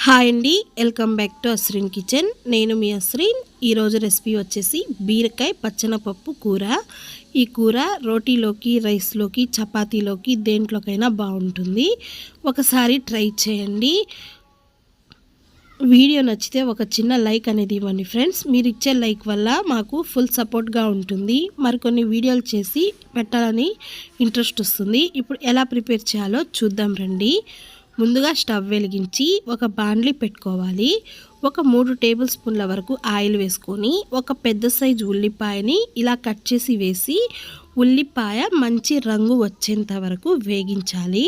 Hi అండి, welcome back to Asrin kitchen. నేను మీ అస్రిన్. ఈరోజు రెసిపీ వచ్చేసి బీరకాయ పచ్చనపప్పు కూర. ఈ కూర రోటీలోకి, రైస్లోకి, చపాతీలోకి దేంట్లోకైనా బాగుంటుంది. ఒకసారి ట్రై చేయండి. వీడియో నచ్చితే ఒక చిన్న లైక్ అనేది ఇవ్వండి ఫ్రెండ్స్. మీరు ఇచ్చే లైక్ వల్ల మాకు ఫుల్ సపోర్ట్గా ఉంటుంది. మరికొన్ని వీడియోలు చేసి పెట్టాలని ఇంట్రెస్ట్ వస్తుంది. ఇప్పుడు ఎలా ప్రిపేర్ చేయాలో చూద్దాం రండి. ముందుగా స్టవ్ వెలిగించి ఒక బాండ్లీ పెట్టుకోవాలి. ఒక 3 టేబుల్ స్పూన్ల వరకు ఆయిల్ వేసుకొని ఒక పెద్ద సైజు ఉల్లిపాయని ఇలా కట్ చేసి వేసి ఉల్లిపాయ మంచి రంగు వచ్చేంత వరకు వేగించాలి.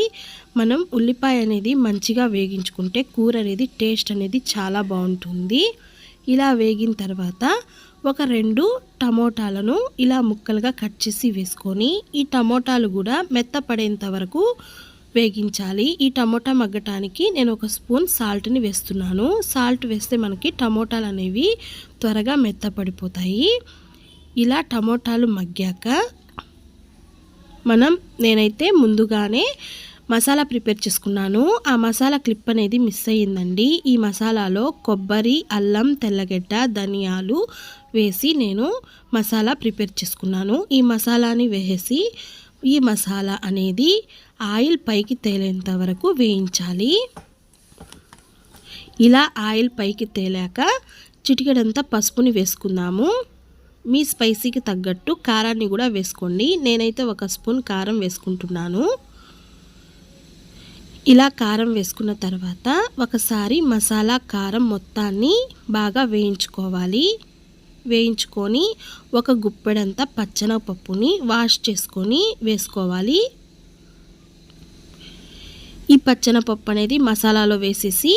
మనం ఉల్లిపాయ అనేది మంచిగా వేగించుకుంటే కూర అనేది టేస్ట్ అనేది చాలా బాగుంటుంది. ఇలా వేగిన తర్వాత ఒక 2 టమోటాలను ఇలా ముక్కలుగా కట్ చేసి వేసుకొని ఈ టమోటాలు కూడా మెత్తపడేంత వరకు వేగించాలి. ఈ టమోటా మగ్గటానికి నేను ఒక స్పూన్ సాల్ట్ని వేస్తున్నాను. సాల్ట్ వేస్తే మనకి టమోటాలు అనేవి త్వరగా మెత్తపడిపోతాయి. ఇలా టమోటాలు మగ్గాక నేనైతే ముందుగానే మసాలా ప్రిపేర్ చేసుకున్నాను. ఆ మసాలా క్లిప్ అనేది మిస్ అయ్యిందండి. ఈ మసాలాలో కొబ్బరి, అల్లం, తెల్లగడ్డ, ధనియాలు వేసి నేను మసాలా ప్రిపేర్ చేసుకున్నాను. ఈ మసాలాని వేసి ఈ మసాలా అనేది ఆయిల్ పైకి తేలేంత వరకు వేయించాలి. ఇలా ఆయిల్ పైకి తేలాక చిటికెడంతా పసుపుని వేసుకుందాము. మీ స్పైసీకి తగ్గట్టు కారాన్ని కూడా వేసుకోండి. నేనైతే ఒక స్పూన్ కారం వేసుకుంటున్నాను. ఇలా కారం వేసుకున్న తర్వాత ఒకసారి మసాలా కారం మొత్తాన్ని బాగా వేయించుకొని ఒక గుప్పెడంతా పచ్చనపప్పుని వాష్ చేసుకొని వేసుకోవాలి. ఈ పచ్చనపప్పు అనేది మసాలాలో వేసేసి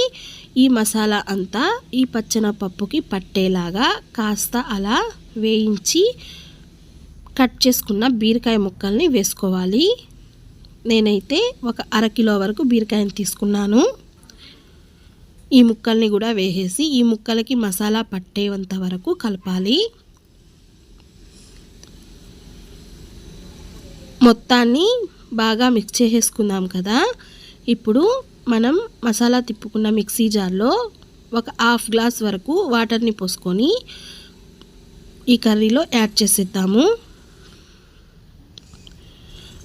ఈ మసాలా అంతా ఈ పచ్చనపప్పుకి పట్టేలాగా కాస్త అలా వేయించి కట్ చేసుకున్న బీరకాయ ముక్కల్ని వేసుకోవాలి. నేనైతే ఒక 1/2 కిలో వరకు బీరకాయని తీసుకున్నాను. ఈ ముక్కల్ని కూడా వేసేసి ఈ ముక్కలకి మసాలా పట్టేంత వరకు కలపాలి. మొత్తాన్ని బాగా మిక్స్ చేసేసుకుందాం కదా. ఇప్పుడు మనం మసాలా తిప్పుకున్న మిక్సీ జార్లో ఒక 1/2 గ్లాస్ వరకు వాటర్ని పోసుకొని ఈ కర్రీలో యాడ్ చేసేద్దాము.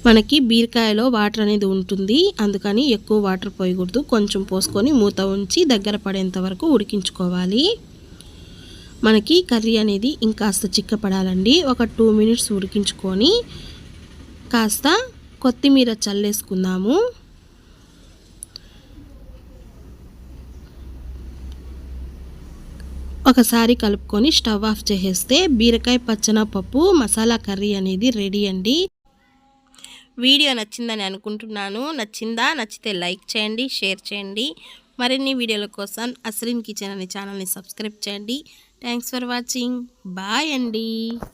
మనకి బీరకాయలో వాటర్ అనేది ఉంటుంది, అందుకని ఎక్కువ వాటర్ పోయకూడదు. కొంచెం పోసుకొని మూత ఉంచి దగ్గర పడేంత వరకు ఉడికించుకోవాలి. మనకి కర్రీ అనేది ఇంకాస్త చిక్కపడాలండి. ఒక 2 మినిట్స్ ఉడికించుకొని కాస్త కొత్తిమీర చల్లేసుకుందాము. ఒకసారి కలుపుకొని స్టవ్ ఆఫ్ చేసేస్తే బీరకాయ పచ్చనపప్పు మసాలా కర్రీ అనేది రెడీ అండి. వీడియో నచ్చిందని అనుకుంటున్నాను. నచ్చితే లైక్ చేయండి, షేర్ చేయండి. మరిన్ని వీడియోల కోసం అస్రిన్ కిచెన్ అనే ఛానల్ని సబ్స్క్రైబ్ చేయండి. Thanks for watching. బాయ్ అండి.